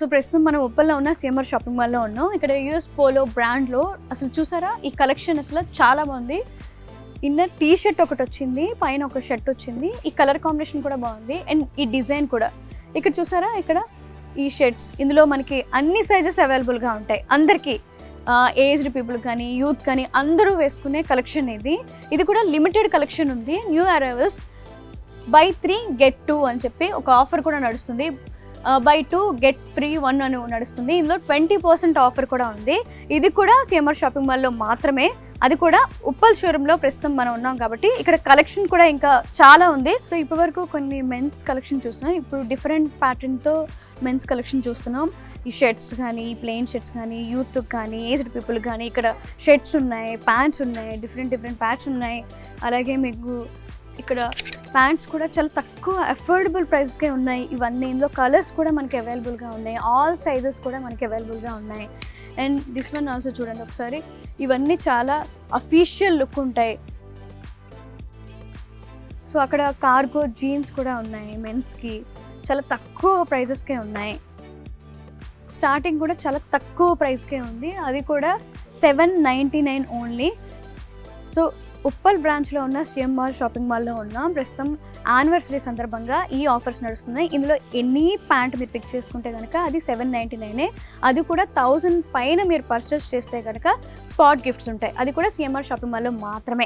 So ప్రస్తుతం మనం ఉప్పల్లో ఉన్న సిఎంఆర్ షాపింగ్ మాల్లో ఉన్నాం. ఇక్కడ యూఎస్ పోలో బ్రాండ్లో అసలు చూసారా ఈ కలెక్షన్ అసలు చాలా బాగుంది. ఇన్నర్ టీ షర్ట్ ఒకటి వచ్చింది, పైన ఒక షర్ట్ వచ్చింది. ఈ కలర్ కాంబినేషన్ కూడా బాగుంది అండ్ ఈ డిజైన్ కూడా. ఇక్కడ చూసారా ఇక్కడ ఈ షర్ట్స్ ఇందులో మనకి అన్ని సైజెస్ అవైలబుల్గా ఉంటాయి. అందరికీ ఏజ్డ్ పీపుల్ కానీ యూత్ కానీ అందరూ వేసుకునే కలెక్షన్ ఇది కూడా లిమిటెడ్ కలెక్షన్ ఉంది. న్యూ అరైవల్స్ బై 3 get 2 అని చెప్పి ఒక ఆఫర్ కూడా నడుస్తుంది. బై 2 get free 1 అని నడుస్తుంది. ఇందులో 20% ఆఫర్ కూడా ఉంది. ఇది కూడా సిఎంఆర్ షాపింగ్ మాల్లో మాత్రమే, అది కూడా ఉప్పల్ షోరూంలో ప్రస్తుతం మనం ఉన్నాం కాబట్టి ఇక్కడ కలెక్షన్ కూడా ఇంకా చాలా ఉంది. సో ఇప్పటి వరకు కొన్ని మెన్స్ కలెక్షన్ చూస్తున్నాం, ఇప్పుడు డిఫరెంట్ ప్యాటర్న్తో మెన్స్ కలెక్షన్ చూస్తున్నాం. ఈ షర్ట్స్ కానీ, ఈ ప్లెయిన్ షర్ట్స్ కానీ, యూత్ కానీ, ఏజ్డ్ పీపుల్ కానీ, ఇక్కడ షర్ట్స్ ఉన్నాయి, ప్యాంట్స్ ఉన్నాయి, డిఫరెంట్ ప్యాంట్స్ ఉన్నాయి. అలాగే మీకు ఇక్కడ ప్యాంట్స్ కూడా చాలా తక్కువ అఫోర్డబుల్ ప్రైస్కే ఉన్నాయి ఇవన్నీ. ఇందులో కలర్స్ కూడా మనకి అవైలబుల్గా ఉన్నాయి, ఆల్ సైజెస్ కూడా మనకి అవైలబుల్గా ఉన్నాయి. అండ్ దిస్ వన్ ఆల్సో చూడండి ఒకసారి, ఇవన్నీ చాలా అఫీషియల్ లుక్ ఉంటాయి. సో అక్కడ కార్గో జీన్స్ కూడా ఉన్నాయి మెన్స్కి, చాలా తక్కువ ప్రైజెస్కే ఉన్నాయి. స్టార్టింగ్ కూడా చాలా తక్కువ ప్రైస్కే ఉంది, అది కూడా $799 ఓన్లీ. సో ఉప్పల్ బ్రాంచ్లో ఉన్న సిఎంఆర్ షాపింగ్ మాల్లో ఉన్నాం. ప్రస్తుతం యానివర్సరీ సందర్భంగా ఈ ఆఫర్స్ నడుస్తున్నాయి. ఇందులో ఎనీ ప్యాంట్ మీరు పిక్ చేసుకుంటే కనుక అది $799, అది కూడా 1000 పైన మీరు పర్చేస్ చేస్తే కనుక స్పాట్ గిఫ్ట్స్ ఉంటాయి. అది కూడా సిఎంఆర్ షాపింగ్ మాల్లో మాత్రమే.